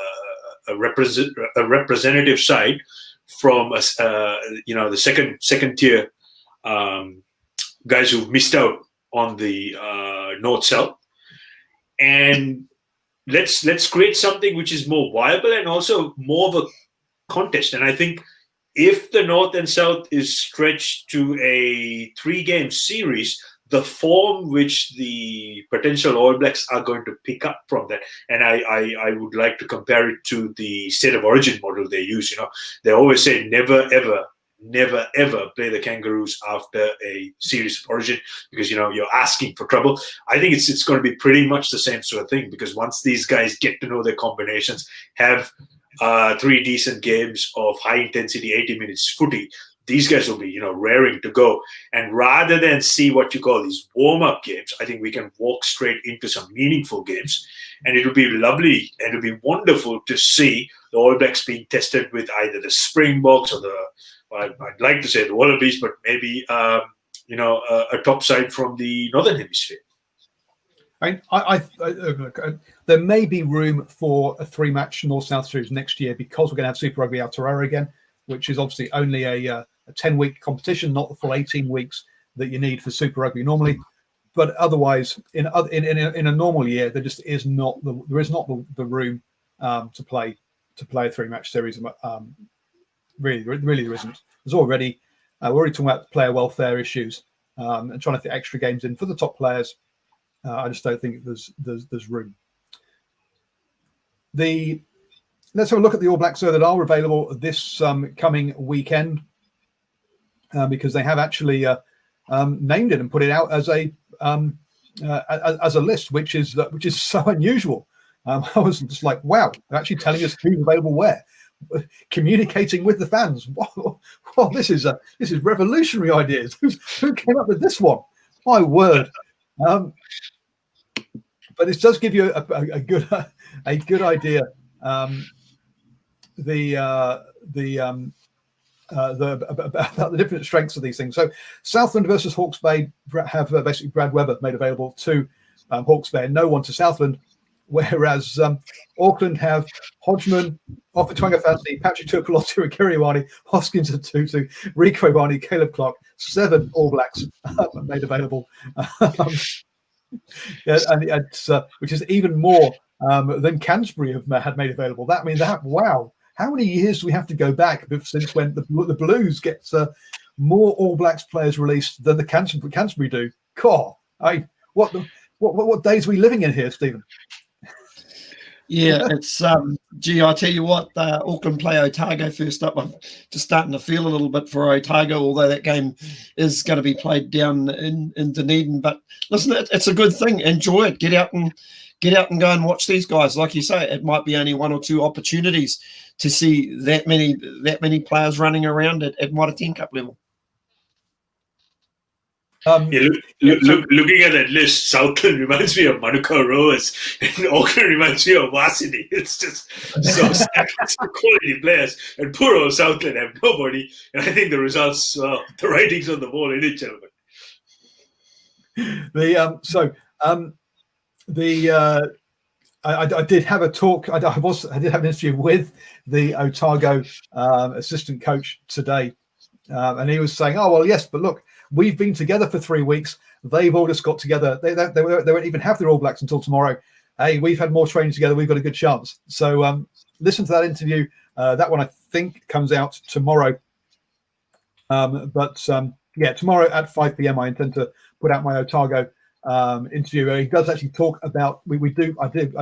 a representative side from the second tier guys who missed out on the North-South, and let's create something which is more viable and also more of a contest. And I think if the North and South is stretched to a 3-game series, the form which the potential All Blacks are going to pick up from that, and I would like to compare it to the state of origin model they use. They always say never ever play the Kangaroos after a series of origin, because you're asking for trouble. I think it's going to be pretty much the same sort of thing, because once these guys get to know their combinations, have 3 decent games of high intensity 80 minutes footy, these guys will be raring to go. And rather than see what you call these warm-up games, I think we can walk straight into some meaningful games, and it'll be lovely and it'll be wonderful to see the All Blacks being tested with either the Springboks or I'd like to say the Wallabies, but maybe a top side from the Northern Hemisphere. There may be room for a 3-match North-South series next year, because we're going to have Super Rugby Aotearoa again, which is obviously only a 10-week competition, not the full 18 weeks that you need for Super Rugby normally. But otherwise, in a normal year, there just is not the room to play a 3-match series. Really there isn't. We're already talking about player welfare issues and trying to fit extra games in for the top players. I just don't think there's room. Let's have a look at the All Blacks that are available this coming weekend, because they have actually named it and put it out as a list, which is so unusual. I was just like, wow, they're actually telling us who's available where, communicating with the fans. Wow, this is revolutionary ideas. Who came up with this one? My word! But this does give you a good idea. About the different strengths of these things. So Southland versus Hawke's Bay have basically Brad Webber made available to Hawke's Bay and no one to Southland, whereas Auckland have Hodgman, Offa Tuangafasi, Patrick Tuipulotu and Kiriwani, Hoskins and Tutu, Rico Ivani, Caleb Clark, 7 All Blacks made available. Which is even more than Canterbury had made available. Wow. How many years do we have to go back since when the Blues gets more All Blacks players released than the Canterbury do? God, what days are we living in here, Stephen? Yeah, it's I tell you what, Auckland play Otago first up. I'm just starting to feel a little bit for Otago, although that game is going to be played down in Dunedin. But listen, it's a good thing. Enjoy it. Get out and go and watch these guys. Like you say, it might be only 1 or 2 opportunities to see that many players running around at Mitre 10 Cup level. Looking at that list, Southland reminds me of Manuka Rowers, and Auckland reminds me of Varsity. It's just so sad. It's quality players, and poor old Southland have nobody. And I think the results, the writings on the wall in it, gentlemen. I did have a talk. I did have an interview with the Otago assistant coach today, and he was saying, "Oh well, yes, but look, we've been together for 3 weeks. They've all just got together. They won't even have their All Blacks until tomorrow. Hey, we've had more training together. We've got a good chance." So listen to that interview. That one I think comes out tomorrow. Yeah, tomorrow at 5 p.m. I intend to put out my Otago interview. He does actually talk about I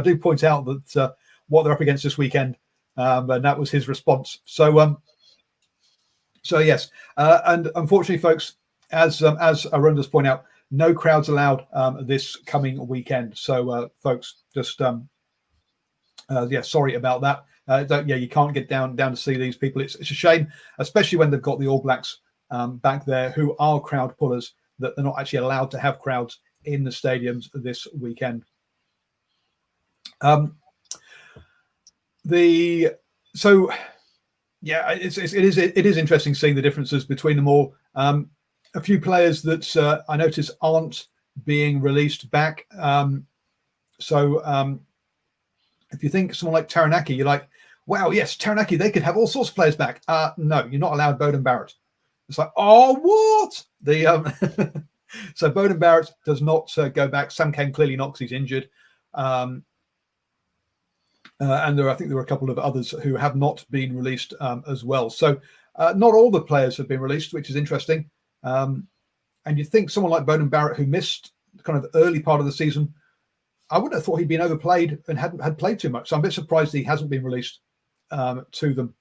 do point out that what they're up against this weekend, and that was his response. So yes, and unfortunately, folks, as Arunda's point out, no crowds allowed this coming weekend. So, folks, just sorry about that. You can't get down to see these people. It's a shame, especially when they've got the All Blacks back there, who are crowd pullers, that they're not actually allowed to have crowds in the stadiums this weekend. It is interesting seeing the differences between them all. A few players that I notice aren't being released back. If you think someone like Taranaki, you're like, wow, yes, Taranaki, they could have all sorts of players back. No, you're not allowed Beauden Barrett. It's like, oh, what? So Beauden Barrett does not go back. Sam Cane clearly not because he's injured. And I think there were a couple of others who have not been released as well. So not all the players have been released, which is interesting. And you think someone like Beauden Barrett, who missed kind of the early part of the season, I wouldn't have thought he'd been overplayed and had played too much. So I'm a bit surprised he hasn't been released to them.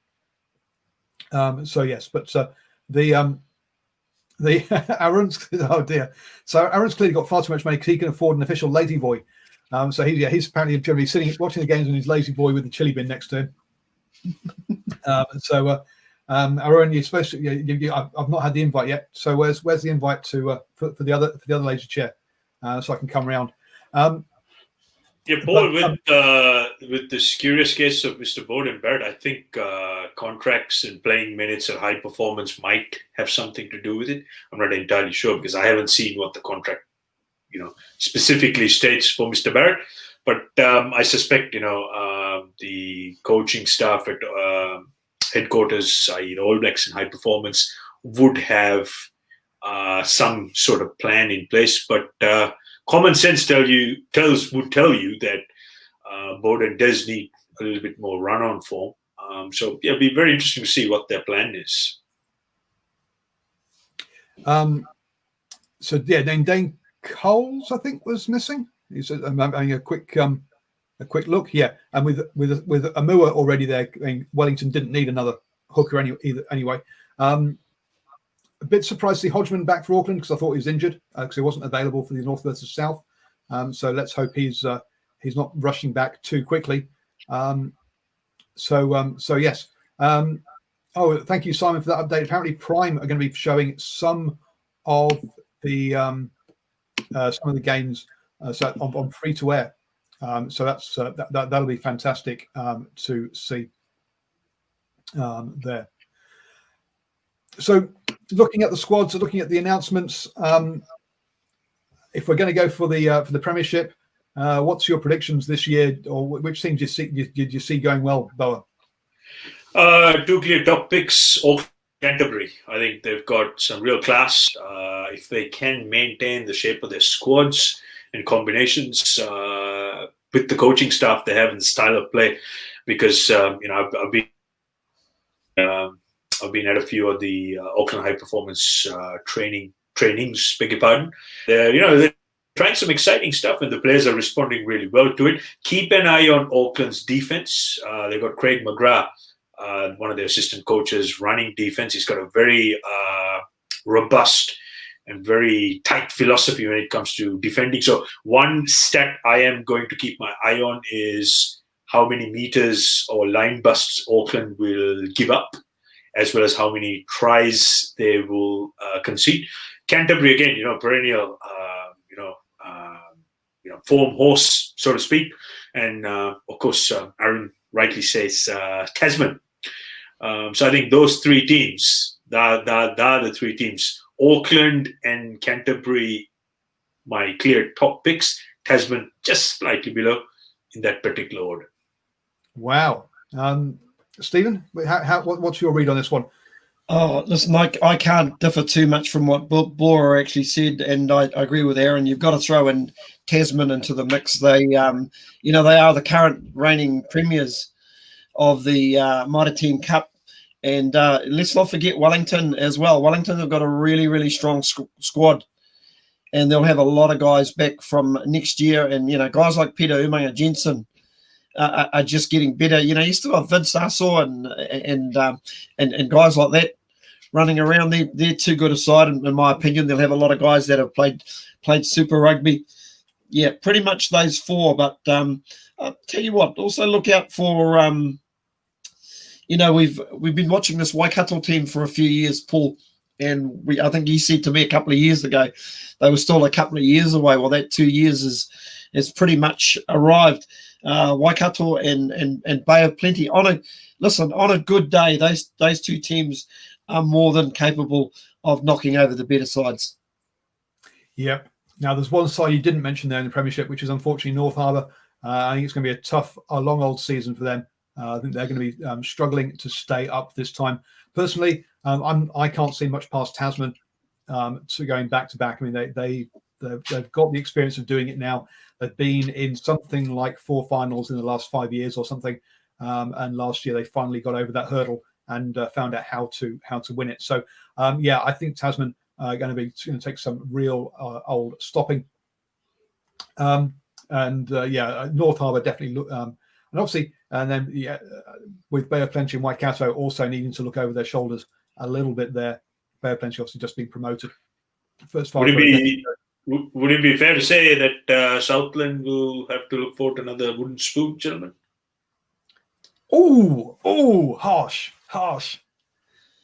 The Aaron's, oh dear. So Aaron's clearly got far too much money because he can afford an official lazy boy. So he's apparently going to be sitting watching the games on his lazy boy with the chili bin next to him. Aaron, you're supposed to. I've not had the invite yet. So where's the invite to for the other lazy chair, so I can come around. Paul, with this curious case of Mr. Beauden Barrett, I think contracts and playing minutes at high performance might have something to do with it. I'm not entirely sure because I haven't seen what the contract, specifically states for Mr. Barrett. But I suspect, the coaching staff at headquarters, i.e. the All Blacks in high performance, would have some sort of plan in place. But common sense would tell you that Beauden does need a little bit more run-on form. It'll be very interesting to see what their plan is. Then Dane Coles, I think, was missing. I'm having a quick look. Yeah, and with Amua already there, Wellington didn't need another hooker anyway. A bit surprised to see Hodgman back for Auckland because I thought he was injured because he wasn't available for the North versus South. So let's hope he's not rushing back too quickly. Yes. Thank you, Simon, for that update. Apparently, Prime are going to be showing some of the games on free to air. So that'll be fantastic to see there. So looking at the squads, looking at the announcements, if we're going to go for the Premiership, what's your predictions this year, or which teams did you see going well, Boa? Two clear top picks, Auckland, Canterbury. I think they've got some real class. If they can maintain the shape of their squads and combinations with the coaching staff they have and the style of play, because I've been at a few of the Auckland high performance trainings. Beg your pardon. They're trying some exciting stuff, and the players are responding really well to it. Keep an eye on Auckland's defense. They've got Craig McGrath, one of their assistant coaches, running defense. He's got a very robust and very tight philosophy when it comes to defending. So one stat I am going to keep my eye on is how many meters or line busts Auckland will give up, as well as how many tries they will concede. Canterbury, again, perennial, form horse, so to speak. And, of course, Aaron rightly says Tasman. So I think those three teams, they're the three teams. Auckland and Canterbury, my clear top picks. Tasman just slightly below in that particular order. Wow. Stephen, what's your read on this one? Oh, listen, I can't differ too much from what Boa actually said, and I agree with Aaron. You've got to throw in Tasman into the mix. They, they are the current reigning premiers of the Mitre Team Cup, and let's not forget Wellington as well. Wellington have got a really, really strong squad, and they'll have a lot of guys back from next year. And guys like Peter Umaga Jensen are just getting better. You still have Vince Asso and guys like that running around. They're too good a side, in my opinion. They'll have a lot of guys that have played Super Rugby. Yeah, pretty much those four. But I'll tell you what, also look out for we've been watching this Waikato team for a few years, Paul, and I think you said to me a couple of years ago they were still a couple of years away. Well, that 2 years is pretty much arrived. Waikato and Bay of Plenty. On a good day, those two teams are more than capable of knocking over the better sides. Yep. Now, there's one side you didn't mention there in the Premiership, which is unfortunately North Harbour. I think it's going to be a tough, long old season for them. I think they're going to be struggling to stay up this time. Personally, I can't see much past Tasman to going back to back. I mean, they've got the experience of doing it now. They've been in something like 4 finals in the last 5 years or something, and last year they finally got over that hurdle and found out how to win it. So I think Tasman are going to take some real old stopping. North Harbour definitely look, and obviously, and then with Bay of Plenty and Waikato also needing to look over their shoulders a little bit there. Bay of Plenty obviously just being promoted. Would it be fair to say that Southland will have to look for another wooden spoon, gentlemen? Oh, harsh.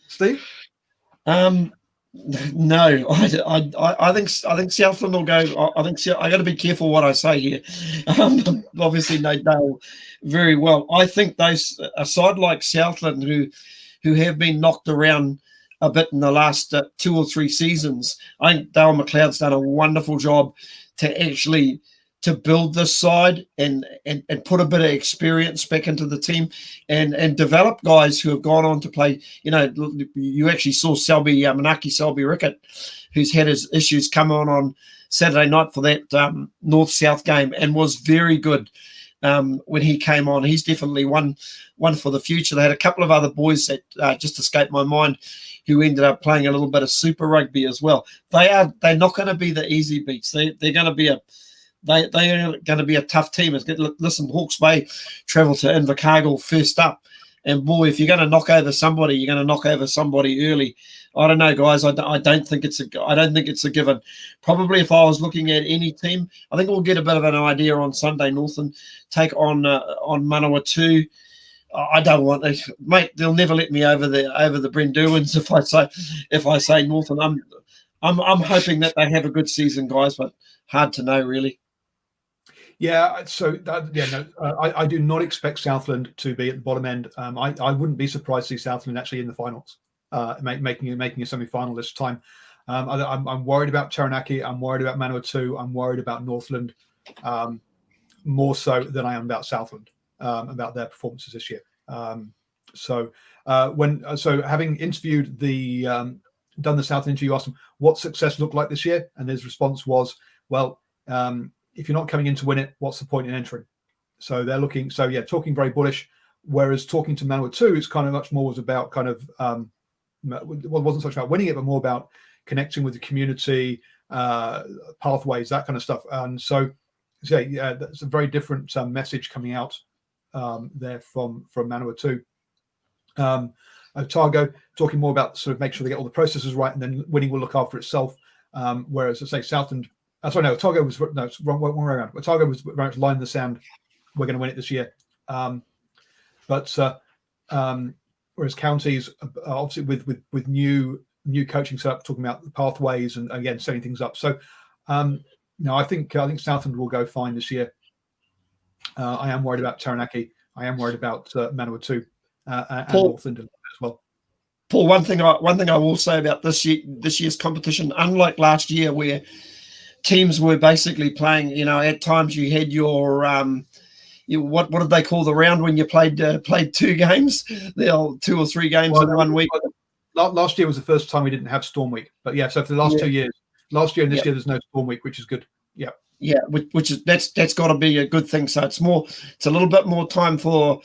Steve? No, I think Southland will go. I got to be careful what I say here. Obviously, they know very well. I think those a side like Southland who have been knocked around a bit in the last 2 or 3 seasons. I think Dale McLeod's done a wonderful job to build this side and put a bit of experience back into the team and develop guys who have gone on to play. You actually saw Manaki Selby Rickett, who's had his issues, come on Saturday night for that North-South game and was very good when he came on. He's definitely one for the future. They had a couple of other boys that just escaped my mind who ended up playing a little bit of Super Rugby as well. They're not going to be the easy beats. They're going to be they are going to be a tough team. Listen, Hawke's Bay travel to Invercargill first up, and boy, if you're going to knock over somebody, you're going to knock over somebody early. I don't know, guys. I don't think it's a given. Probably, if I was looking at any team, I think we'll get a bit of an idea on Sunday. Northern take on Manawatu. I don't want to, mate. They'll never let me over the Brenduins if I say Northern. I'm hoping that they have a good season, guys, but hard to know really. Yeah, so I do not expect Southland to be at the bottom end. I wouldn't be surprised to see Southland actually in the finals, making a semi-final this time. I'm worried about Taranaki. I'm worried about Manawatu. I'm worried about Northland, more so than I am about Southland, about their performances this year. So having interviewed done the Southland interview, you asked them what success looked like this year, and his response was, well, if you're not coming in to win it, what's the point in entering? So they're looking, talking very bullish, whereas talking to Manawatu, it's kind of much more was about kind of, wasn't so much about winning it, but more about connecting with the community, pathways, that kind of stuff. And so that's a very different message coming out there from Manawatu. Otago talking more about sort of make sure they get all the processes right, and then winning will look after itself. Whereas, let's say Southland, Otago was it's wrong way around. Otago was very much line in the sand. We're going to win it this year. Whereas counties, obviously with new coaching setup, talking about the pathways and again setting things up. So I think Southland will go fine this year. I am worried about Taranaki. I am worried about Manawatu and Northland as well. Paul, one thing I will say about this year's competition, unlike last year where teams were basically playing, at times you had your what did they call the round when you played 2 games? There are 2 or 3 games in 1 week. Last year was the first time we didn't have Storm Week, but so for the last 2 years, last year and this year there's no Storm Week, which is good. Yeah, which is that's got to be a good thing. So it's a little bit more time for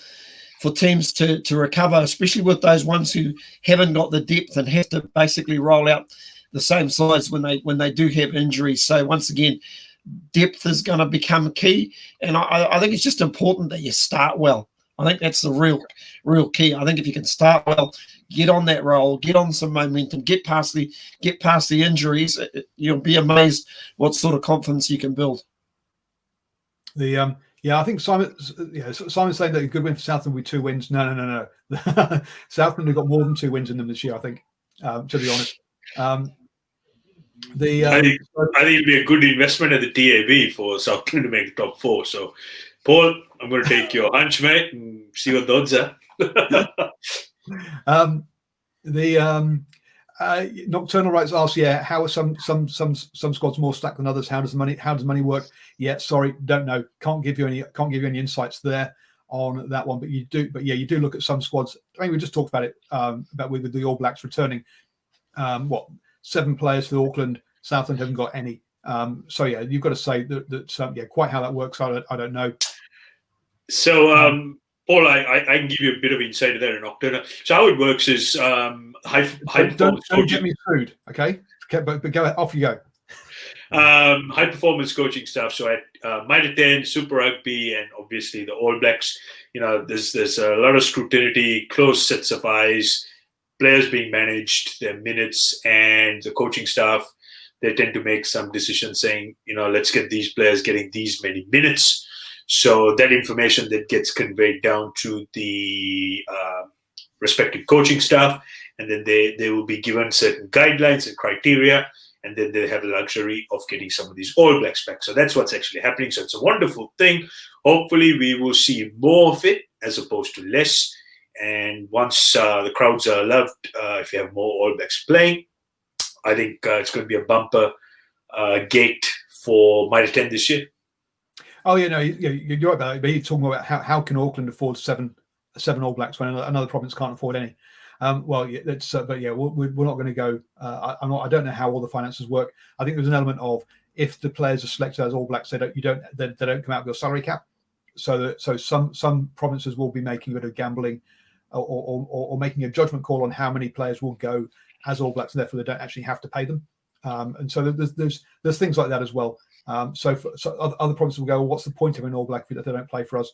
teams to recover, especially with those ones who haven't got the depth and have to basically roll out the same sides when they do have injuries. So once again, depth is going to become key, and I think it's just important that you start well. I think that's the real key. I think if you can start well, get on that roll, get on some momentum, get past the injuries, you'll be amazed what sort of confidence you can build. I think Simon's saying that a good win for Southland with 2 wins. No. Southland have got more than 2 wins in them this year, I think, to be honest. I think it'll be a good investment at the TAB for Southland to make the top 4. So, Paul, I'm going to take your hunch, mate, and see what the odds are. Nocturnal Rights asks, how are some squads more stacked than others? How does money work? Yeah, sorry, don't know. Can't give you any insights there on that one. But you do look at some squads. I mean, we just talked about it about with the All Blacks returning. 7 players for Auckland. Southland haven't got any. So you've got to say that quite how that works, I don't know. So Paul, I can give you a bit of insight there in Nocturnal. So how it works is don't get me food, okay? But go off you go. High performance coaching stuff. So at Mitre 10, Super Rugby, and obviously the All Blacks, there's a lot of scrutiny, close sets of eyes, players being managed, their minutes, and the coaching staff. They tend to make some decisions saying, let's get these players getting these many minutes. So that information that gets conveyed down to the respective coaching staff, and then they will be given certain guidelines and criteria, and then they have the luxury of getting some of these All Blacks back. So that's what's actually happening. So it's a wonderful thing. Hopefully we will see more of it as opposed to less. And once the crowds are loved, if you have more All Blacks playing, I think it's going to be a bumper gate for Mitre 10 this year. Oh, you're right about it. But you're talking about how can Auckland afford seven All Blacks when another province can't afford any? But we're not going to go. I don't know how all the finances work. I think there's an element of if the players are selected as All Blacks, they don't come out of your salary cap. So some provinces will be making a bit of gambling or making a judgment call on how many players will go as All Blacks, and therefore they don't actually have to pay them. And so there's things like that as well. So other provinces will go, well, what's the point of an All Black if they don't play for us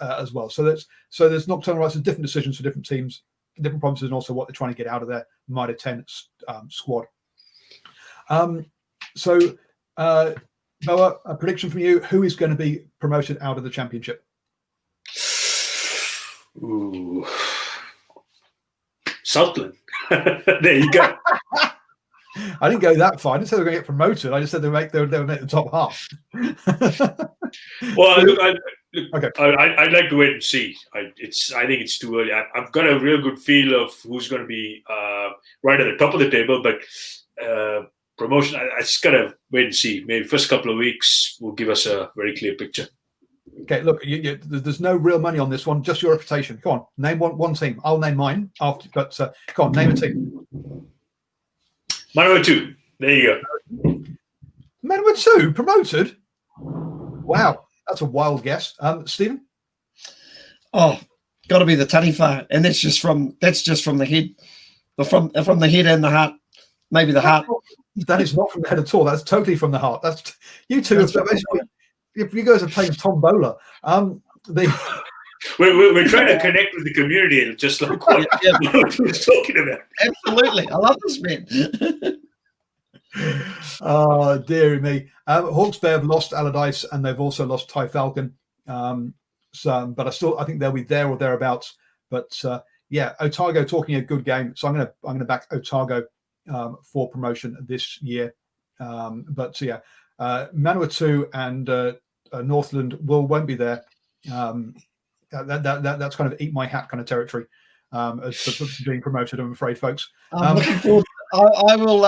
as well? So there's Nocturnal Rights, different decisions for different teams, different provinces, and also what they're trying to get out of their Mitre 10 squad. Boa, a prediction from you: who is going to be promoted out of the championship? Ooh, Southland. There you go. I didn't go that far. I didn't say they were going to get promoted. I just said they would make the top half. Well, okay. I'd like to wait and see. I think it's too early. I've got a real good feel of who's going to be right at the top of the table, but promotion, I just got to wait and see. Maybe first couple of weeks will give us a very clear picture. Okay, look, there's no real money on this one, just your reputation. Come on, name one team. I'll name mine after, but come on, name a team. Manawatu. There you go. Manawatu promoted. Wow, that's a wild guess. Stephen? Oh, got to be the Taniwha, and that's just from the head, from the head and the heart. Maybe the heart. That is not from the head at all. That's totally from the heart. That's you two. Basically, if you guys are playing tombola, we're trying to connect with the community, and just like what he was talking about. Absolutely, I love this man. Oh, dearie me. Hawke's Bay have lost Allardyce, and they've also lost Ty Falcon. But I think they'll be there or thereabouts. But Otago talking a good game, so I'm gonna back Otago for promotion this year. Manawatu and Northland won't be there. That's kind of eat my hat kind of territory as for being promoted, I'm afraid, folks. I'm looking forward. I will.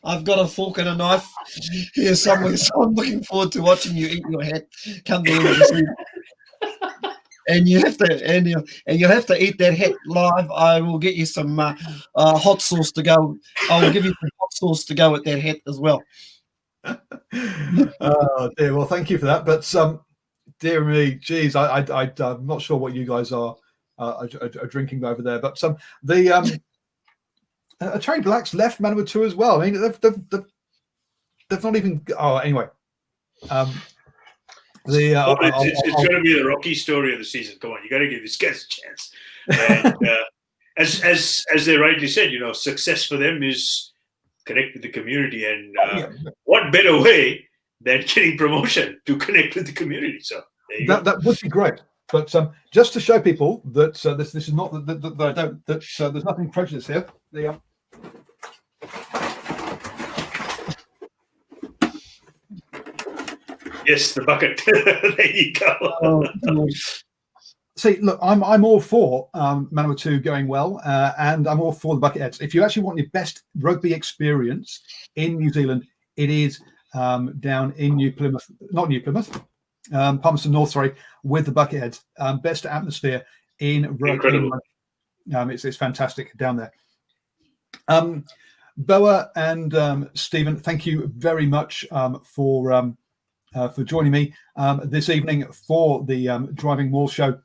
I've got a fork and a knife here somewhere, so I'm looking forward to watching you eat your hat come the end of the season. And you have to eat that hat live. I will get you some hot sauce to go. I will give you some hot sauce to go with that hat as well. Oh dear. Well, thank you for that. But dear me, geez, I'm not sure what you guys are drinking over there. But the Cherry Blacks left Manawatu as well. I mean, they've not even. Oh, anyway. It's going to be the Rocky story of the season. Come on, you got to give these guys a chance. And as they rightly said, success for them is connect with the community, and what better way than getting promotion to connect with the community? So that would be great. But just to show people that this is not that there's nothing prejudice here. Yes, the bucket. There you go. See, look, I'm all for Manawatu going well, and I'm all for the bucket heads. If you actually want your best rugby experience in New Zealand, it is down in Palmerston North, sorry, with the bucket heads. Best atmosphere in rugby. It's fantastic down there. Boa and Stephen, thank you very much for joining me this evening for the Driving Maul show.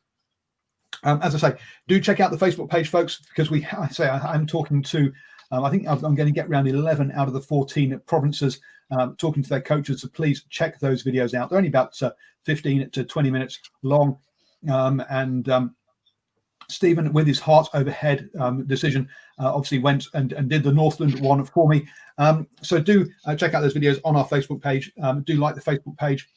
As I say, do check out the Facebook page, folks, because I'm talking to, I think I'm going to get around 11 out of the 14 provinces talking to their coaches. So please check those videos out. They're only about 15 to 20 minutes long. Stephen, with his heart overhead decision, obviously went and did the Northland one for me. So do check out those videos on our Facebook page. Do like the Facebook page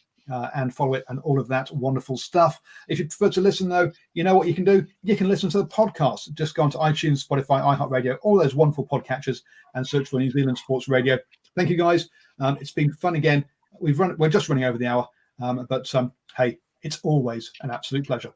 and follow it and all of that wonderful stuff. If you prefer to listen, though, you know what you can do? You can listen to the podcast. Just go onto iTunes, Spotify, iHeartRadio, all those wonderful podcatchers, and search for New Zealand Sports Radio. Thank you, guys. It's been fun again. We're just running over the hour, but hey, it's always an absolute pleasure.